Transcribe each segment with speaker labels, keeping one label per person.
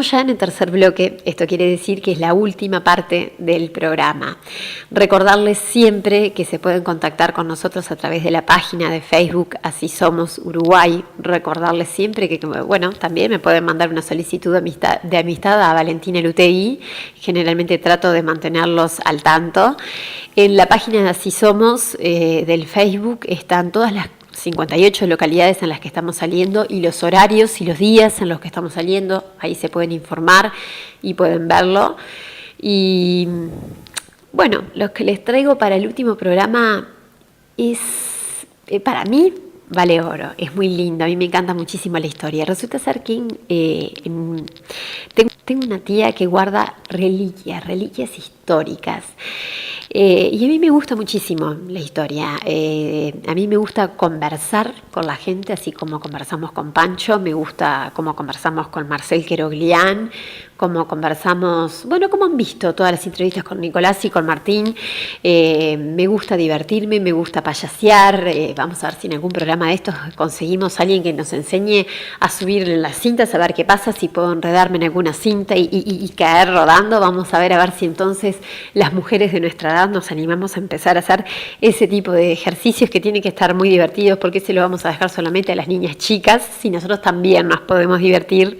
Speaker 1: Estamos ya en el tercer bloque, esto quiere decir que es la última parte del programa. Recordarles siempre que se pueden contactar con nosotros a través de la página de Facebook Así Somos Uruguay. Recordarles siempre que, bueno, también me pueden mandar una solicitud de amistad a Valentina Lutegui. Generalmente trato de mantenerlos al tanto. En la página de Así Somos del Facebook están todas las 58 localidades en las que estamos saliendo y los horarios y los días en los que estamos saliendo. Ahí se pueden informar y pueden verlo. Y bueno, lo que les traigo para el último programa es, para mí, vale oro. Es muy lindo, a mí me encanta muchísimo la historia. Resulta ser que tengo una tía que guarda reliquias históricas. Y a mí me gusta muchísimo la historia. A mí me gusta conversar con la gente, así como conversamos con Pancho. Me gusta cómo conversamos con Marcel Queroglián, cómo conversamos, bueno, como han visto todas las entrevistas con Nicolás y con Martín. Me gusta divertirme, me gusta payasear. Vamos a ver si en algún programa de estos conseguimos a alguien que nos enseñe a subir las cintas, a ver qué pasa, si puedo enredarme en alguna cinta y caer rodando. Vamos a ver si entonces las mujeres de nuestra edad nos animamos a empezar a hacer ese tipo de ejercicios que tienen que estar muy divertidos, porque se lo vamos a dejar solamente a las niñas chicas, si nosotros también nos podemos divertir.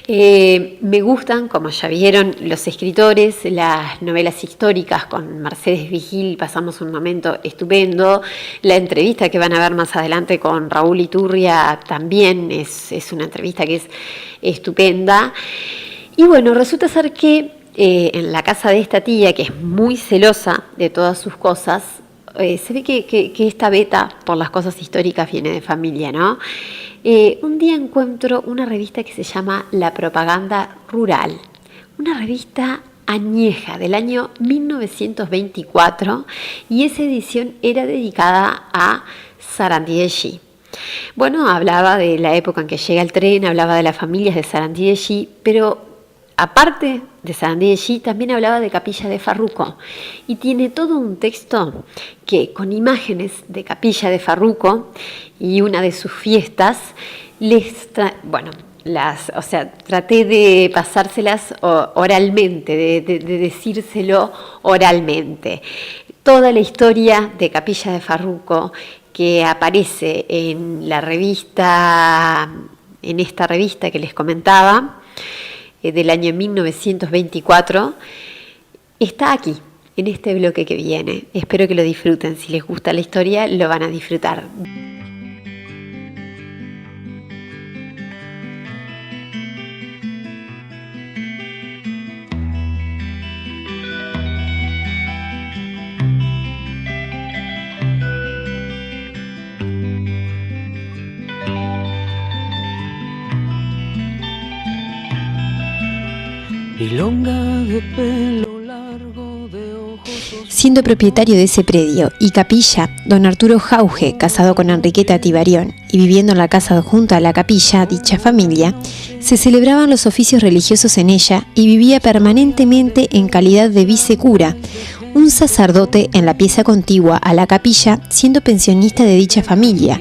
Speaker 1: Me gustan, como ya vieron, los escritores, las novelas históricas. Con Mercedes Vigil pasamos un momento estupendo. La entrevista que van a ver más adelante con Raúl Iturria también es una entrevista que es estupenda. Y bueno, resulta ser que en la casa de esta tía, que es muy celosa de todas sus cosas, se ve que esta beta por las cosas históricas viene de familia, ¿no? Un día encuentro una revista que se llama La Propaganda Rural, una revista añeja del año 1924, y esa edición era dedicada a Sarandí de G. Bueno, hablaba de la época en que llega el tren, hablaba de las familias de Sarandí de G, pero aparte de Sarandí de G, también hablaba de Capilla de Farruco, y tiene todo un texto que con imágenes de Capilla de Farruco y una de sus fiestas traté de pasárselas oralmente, de decírselo oralmente. Toda la historia de Capilla de Farruco que aparece en la revista, en esta revista que les comentaba, del año 1924, está aquí, en este bloque que viene. Espero que lo disfruten. Si les gusta la historia, lo van a disfrutar.
Speaker 2: De pelo largo, de ojos.
Speaker 3: Siendo propietario de ese predio y capilla, don Arturo Jauge, casado con Enriqueta Tibarión y viviendo en la casa junto a la capilla, dicha familia, se celebraban los oficios religiosos en ella y vivía permanentemente en calidad de vicecura, un sacerdote en la pieza contigua a la capilla, siendo pensionista de dicha familia,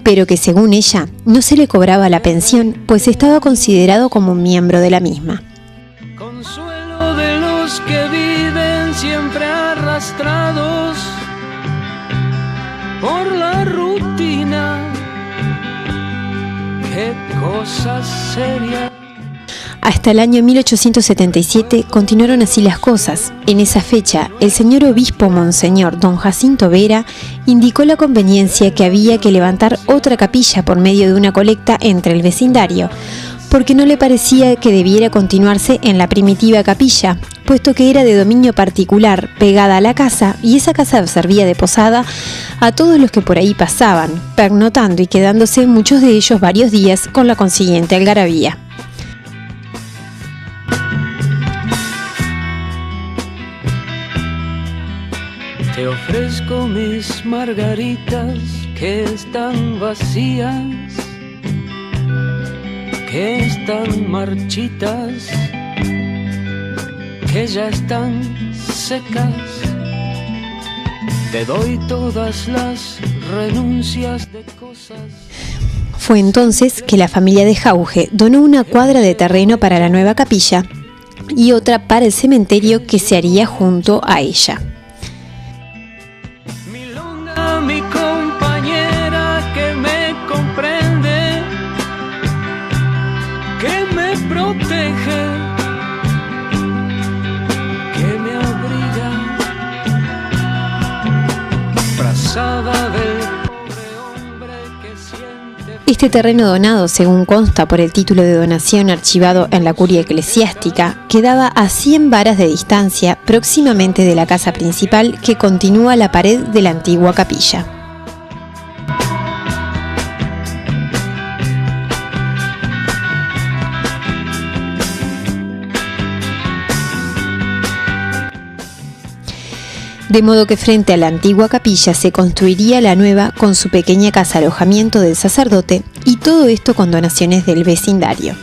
Speaker 3: pero que según ella no se le cobraba la pensión, pues estaba considerado como un miembro de la misma.
Speaker 2: Consuelo de los que viven siempre arrastrados por la rutina. Qué cosa seria.
Speaker 3: Hasta el año 1877 continuaron así las cosas. En esa fecha, el señor obispo monseñor don Jacinto Vera indicó la conveniencia que había que levantar otra capilla por medio de una colecta entre el vecindario, porque no le parecía que debiera continuarse en la primitiva capilla, puesto que era de dominio particular, pegada a la casa, y esa casa servía de posada a todos los que por ahí pasaban, pernotando y quedándose muchos de ellos varios días con la consiguiente algarabía.
Speaker 2: Te ofrezco mis margaritas que están vacías, que están marchitas, que ya están secas. Te doy todas las renuncias de cosas.
Speaker 3: Fue entonces que la familia de Jauge donó una cuadra de terreno para la nueva capilla y otra para el cementerio que se haría junto a ella.
Speaker 2: Milonga, mi compañera que me comprende, que me protege, que me abriga, frazada del pobre hombre que siente.
Speaker 3: Este terreno donado, según consta por el título de donación archivado en la curia eclesiástica, quedaba a 100 varas de distancia próximamente de la casa principal que continúa la pared de la antigua capilla. De modo que frente a la antigua capilla se construiría la nueva con su pequeña casa alojamiento del sacerdote, y todo esto con donaciones del vecindario.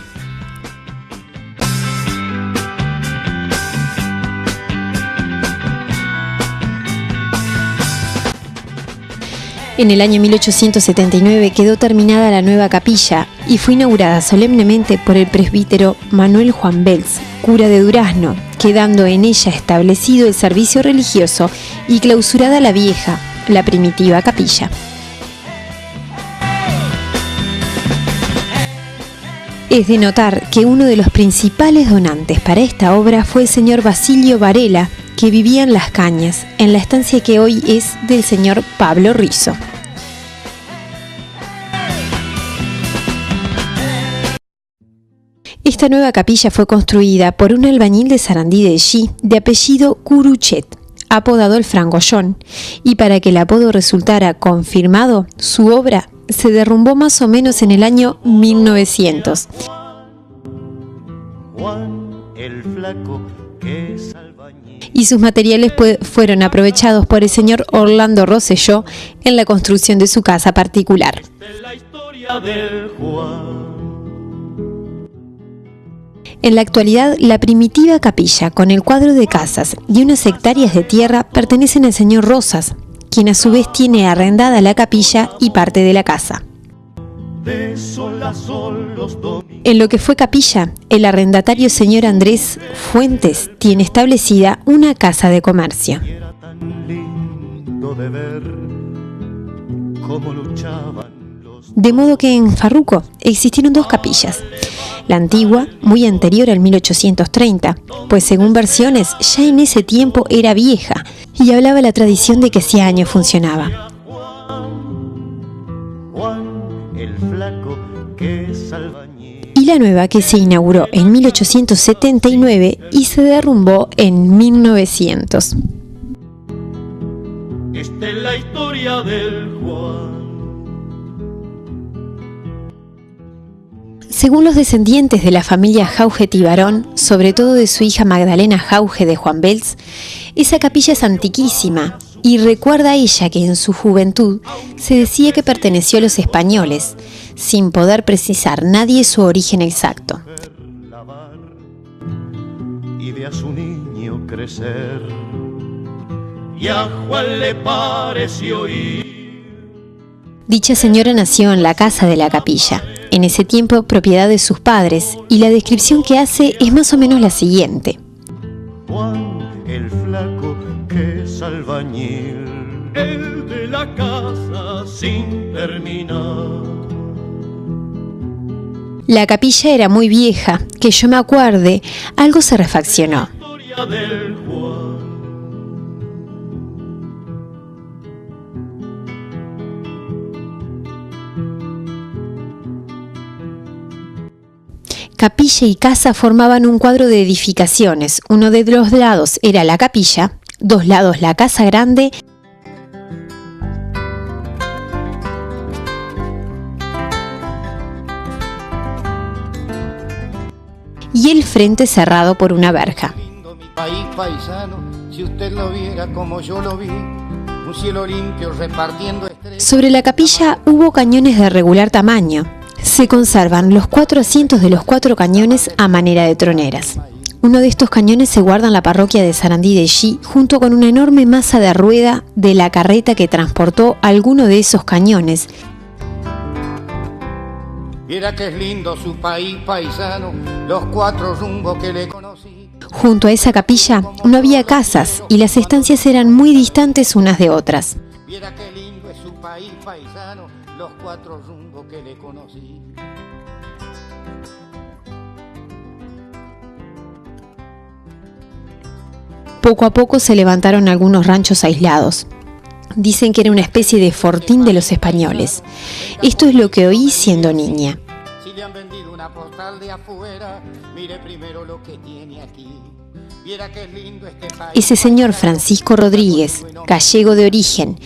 Speaker 3: En el año 1879 quedó terminada la nueva capilla y fue inaugurada solemnemente por el presbítero Manuel Juan Belz, cura de Durazno, quedando en ella establecido el servicio religioso y clausurada la vieja, la primitiva capilla. Es de notar que uno de los principales donantes para esta obra fue el señor Basilio Varela, que vivía en Las Cañas, en la estancia que hoy es del señor Pablo Rizo. Esta nueva capilla fue construida por un albañil de Sarandí de Ellí, de apellido Curuchet, apodado el Frangollón, y para que el apodo resultara confirmado, su obra se derrumbó más o menos en el año 1900.
Speaker 4: Juan el Flaco, que es albañil.
Speaker 3: Y sus materiales fueron aprovechados por el señor Orlando Rosselló en la construcción de su casa particular.
Speaker 4: De la historia del Juan.
Speaker 3: En la actualidad, la primitiva capilla, con el cuadro de casas y unas hectáreas de tierra, pertenecen al señor Rosas, quien a su vez tiene arrendada la capilla y parte de la casa.
Speaker 4: De sol a sol los domingos.
Speaker 3: En lo que fue capilla, el arrendatario señor Andrés Fuentes tiene establecida una casa de comercio.
Speaker 4: Y era tan lindo de ver cómo luchaban los.
Speaker 3: De modo que en Farruco existieron dos capillas. La antigua, muy anterior al 1830, pues según versiones ya en ese tiempo era vieja y hablaba la tradición de que hacía años funcionaba.
Speaker 4: Juan el Flaco, que es albañil.
Speaker 3: Y la nueva, que se inauguró en 1879 y se derrumbó en 1900.
Speaker 4: Esta es la historia del Juan.
Speaker 3: Según los descendientes de la familia Jauge Tibarón, sobre todo de su hija Magdalena Jauge de Juan Belz, esa capilla es antiquísima y recuerda a ella que en su juventud se decía que perteneció a los españoles, sin poder precisar nadie su origen exacto.
Speaker 4: Lavar y de a su niño crecer. Y a Juan le pareció ir.
Speaker 3: Dicha señora nació en la casa de la capilla, en ese tiempo propiedad de sus padres, y la descripción que hace es más o menos la siguiente.
Speaker 4: Juan el Flaco, que es albañil, el de la casa sin terminar.
Speaker 3: La capilla era muy vieja, que yo me acuerde, algo se refaccionó.
Speaker 4: Historia del Juan.
Speaker 3: Capilla y casa formaban un cuadro de edificaciones. Uno de los lados era la capilla, dos lados la casa grande y el frente cerrado por una verja.
Speaker 5: Lindo mi país paisano, si usted lo viera como yo lo vi, un cielo limpio repartiendo estrellas.
Speaker 3: Sobre la capilla hubo cañones de regular tamaño. Se conservan los 4 asientos de los 4 cañones a manera de troneras. Uno de estos cañones se guarda en la parroquia de Sarandí de Ellí, junto con una enorme masa de rueda de la carreta que transportó alguno de esos cañones.
Speaker 5: Viera que es lindo su país paisano, los 4 rumbos que le conocí.
Speaker 3: Junto a esa capilla no había casas y las estancias eran muy distantes unas de otras.
Speaker 5: Viera que lindo es su país paisano, los 4 rumbos que le conocí.
Speaker 3: Poco a poco se levantaron algunos ranchos aislados. Dicen que era una especie de fortín de los españoles. Esto es lo que oí siendo niña.
Speaker 5: Si le han vendido una postal de afuera, mire primero lo que tiene aquí. Viera que es lindo este país.
Speaker 3: Ese señor Francisco Rodríguez, gallego de origen,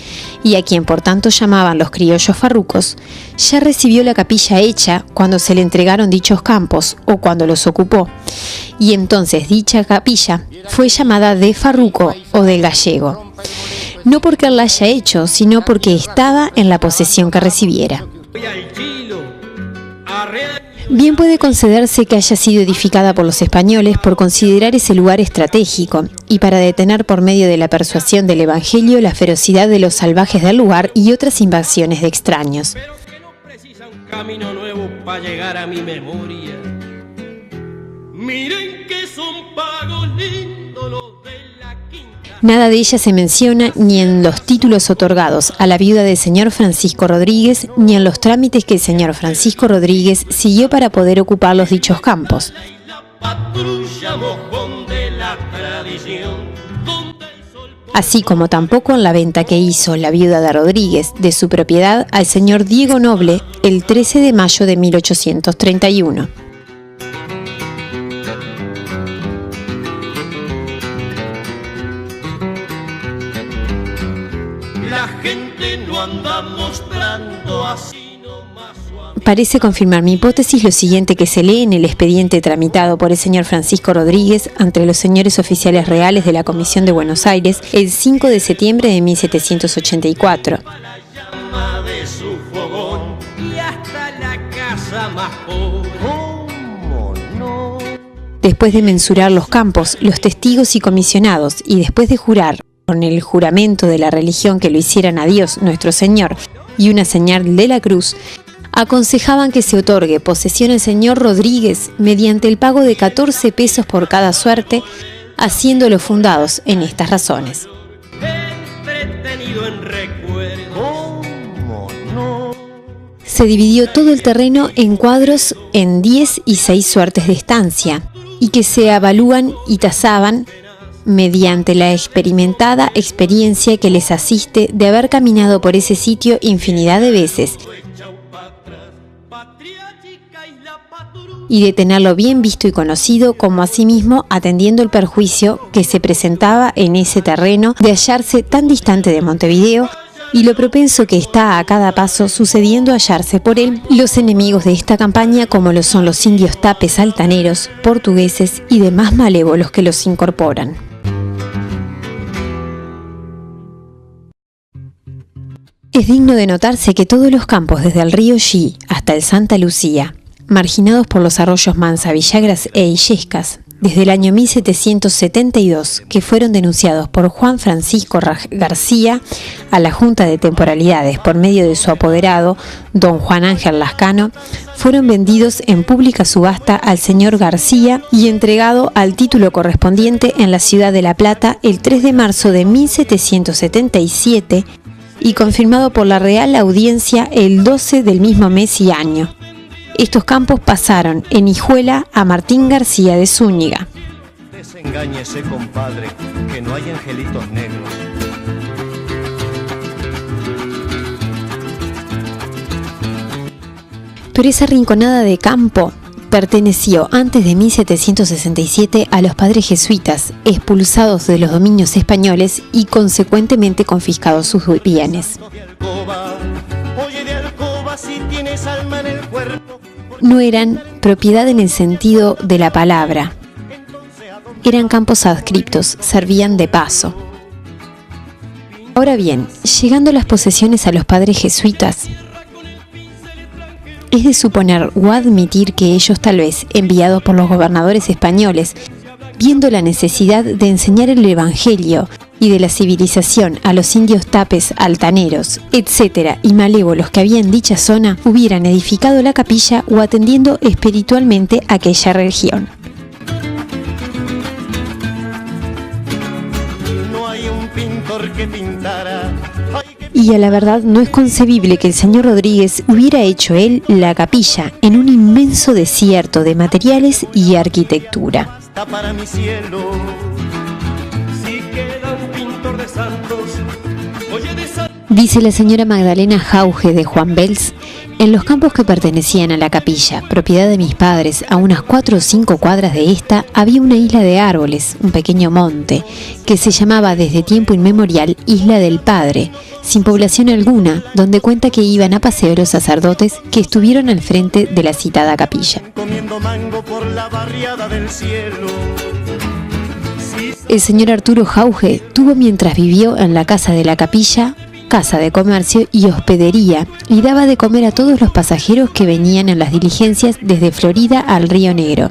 Speaker 3: y a quien por tanto llamaban los criollos farrucos, ya recibió la capilla hecha cuando se le entregaron dichos campos o cuando los ocupó, y entonces dicha capilla fue llamada de Farruco o del Gallego. No porque él la haya hecho, sino porque estaba en la posesión que recibiera. Bien puede concederse que haya sido edificada por los españoles por considerar ese lugar estratégico y para detener por medio de la persuasión del Evangelio la ferocidad de los salvajes del lugar y otras invasiones de extraños.
Speaker 6: Pero que no precisa un camino nuevo para llegar a mi memoria. Miren que son pagos lindos los de la quinta.
Speaker 3: Nada de ella se menciona ni en los títulos otorgados a la viuda del señor Francisco Rodríguez, ni en los trámites que el señor Francisco Rodríguez siguió para poder ocupar los dichos campos.
Speaker 6: La patrulla mojón de la tradición, donde el sol
Speaker 3: Así como tampoco en la venta que hizo la viuda de Rodríguez de su propiedad al señor Diego Noble el 13 de mayo de 1831.
Speaker 6: la gente no anda mostrando así nomás su
Speaker 3: Parece confirmar mi hipótesis lo siguiente que se lee en el expediente tramitado por el señor Francisco Rodríguez ante los señores oficiales reales de la Comisión de Buenos Aires el 5 de septiembre de 1784.
Speaker 6: la llama de su fogón y hasta la casa más pobre.
Speaker 4: ¿Cómo no?
Speaker 3: Después de mensurar los campos, los testigos y comisionados, y después de jurar con el juramento de la religión que lo hicieran a Dios nuestro Señor y una señal de la cruz, aconsejaban que se otorgue posesión al señor Rodríguez mediante el pago de 14 pesos por cada suerte, haciéndolo fundados en estas razones.
Speaker 6: Entretenido en recuerdo.
Speaker 4: ¿Cómo no?
Speaker 3: Se dividió todo el terreno en cuadros en 10 y 6 suertes de estancia, y que se avalúan y tasaban mediante la experimentada experiencia que les asiste de haber caminado por ese sitio infinidad de veces y de tenerlo bien visto y conocido, como asimismo atendiendo el perjuicio que se presentaba en ese terreno de hallarse tan distante de Montevideo y lo propenso que está a cada paso sucediendo hallarse por él los enemigos de esta campaña, como lo son los indios tapes altaneros, portugueses y demás malévolos que los incorporan. Es digno de notarse que todos los campos desde el río Xí hasta el Santa Lucía, marginados por los arroyos Mansa, Villagras e Illescas, desde el año 1772, que fueron denunciados por Juan Francisco García a la Junta de Temporalidades por medio de su apoderado, don Juan Ángel Lascano, fueron vendidos en pública subasta al señor García y entregado al título correspondiente en la ciudad de La Plata el 3 de marzo de 1777 y confirmado por la Real Audiencia el 12 del mismo mes y año. Estos campos pasaron en Hijuela a Martín García de Zúñiga.
Speaker 4: Desengáñese, compadre, que no hay angelitos negros.
Speaker 3: Pero esa rinconada de campo perteneció antes de 1767 a los padres jesuitas, expulsados de los dominios españoles y consecuentemente confiscados sus bienes. No eran propiedad en el sentido de la palabra, eran campos adscriptos, servían de paso. Ahora bien, llegando las posesiones a los padres jesuitas, es de suponer o admitir que ellos, tal vez enviados por los gobernadores españoles, viendo la necesidad de enseñar el Evangelio y de la civilización a los indios tapes, altaneros, etc. y malévolos que había en dicha zona hubieran edificado la capilla o atendiendo espiritualmente a aquella religión.
Speaker 4: No hay un pintor que pintara.
Speaker 3: Y a la verdad no es concebible que el señor Rodríguez hubiera hecho él la capilla en un inmenso desierto de materiales y arquitectura.
Speaker 4: Está para mi cielo.
Speaker 6: Si queda un pintor de santos, oye de santos.
Speaker 3: Dice la señora Magdalena Jauge de Juan Bels: en los campos que pertenecían a la capilla, propiedad de mis padres, a unas 4 o 5 cuadras de esta, había una isla de árboles, un pequeño monte, que se llamaba desde tiempo inmemorial Isla del Padre, sin población alguna, donde cuenta que iban a paseo los sacerdotes que estuvieron al frente de la citada capilla.
Speaker 4: Comiendo mango por la barriada del cielo.
Speaker 3: El señor Arturo Jauge tuvo mientras vivió en la casa de la capilla, casa de comercio y hospedería, y daba de comer a todos los pasajeros que venían en las diligencias desde Florida al Río Negro.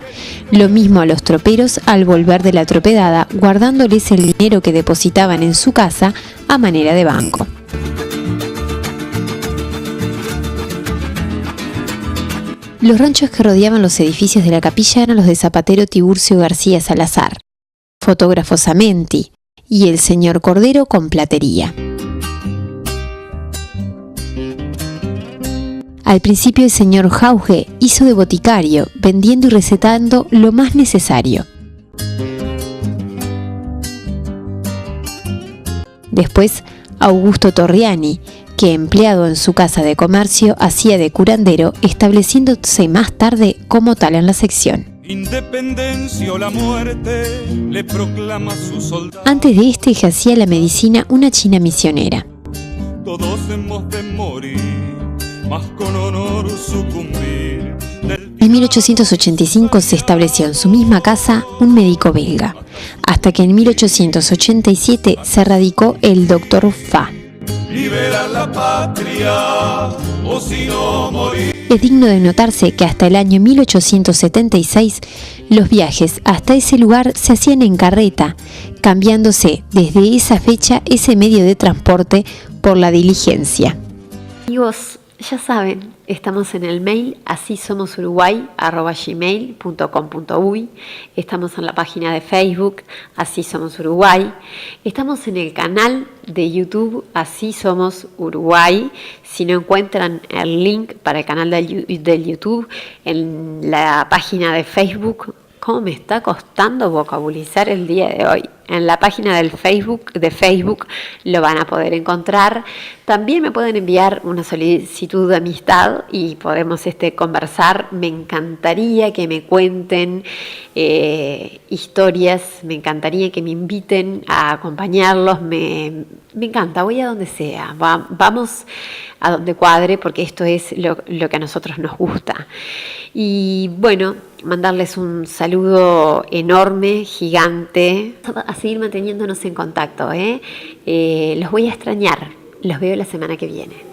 Speaker 3: Lo mismo a los troperos al volver de la tropedada, guardándoles el dinero que depositaban en su casa a manera de banco. Los ranchos que rodeaban los edificios de la capilla eran los de zapatero Tiburcio García Salazar, fotógrafo Samenti y el señor Cordero con platería. Al principio el señor Jauge hizo de boticario, vendiendo y recetando lo más necesario. Después Augusto Torriani, que empleado en su casa de comercio hacía de curandero, estableciéndose más tarde como tal en la sección.
Speaker 7: Independencia o la muerte le proclama su soldado.
Speaker 3: Antes de este ejercía la medicina una china misionera.
Speaker 7: Todos hemos de morir, mas con honor sucumbir.
Speaker 3: En 1885 se estableció en su misma casa un médico belga, hasta que en 1887 se radicó el doctor Fa.
Speaker 7: Liberar la patria o si no morir.
Speaker 3: Es digno de notarse que hasta el año 1876 los viajes hasta ese lugar se hacían en carreta, cambiándose desde esa fecha ese medio de transporte por la diligencia.
Speaker 1: Amigos, ya saben, estamos en el mail asisomosuruguay@gmail.com.uy, estamos en la página de Facebook Así Somos Uruguay, estamos en el canal de YouTube Así Somos Uruguay. Si no encuentran el link para el canal del YouTube, en la página de Facebook, ¿cómo me está costando vocabulizar el día de hoy? En la página del Facebook lo van a poder encontrar. También me pueden enviar una solicitud de amistad y podemos conversar. Me encantaría que me cuenten historias, me encantaría que me inviten a acompañarlos. Me encanta, voy a donde sea, vamos a donde cuadre, porque esto es lo que a nosotros nos gusta. Y bueno, mandarles un saludo enorme, gigante, a seguir manteniéndonos en contacto, Los voy a extrañar, los veo la semana que viene.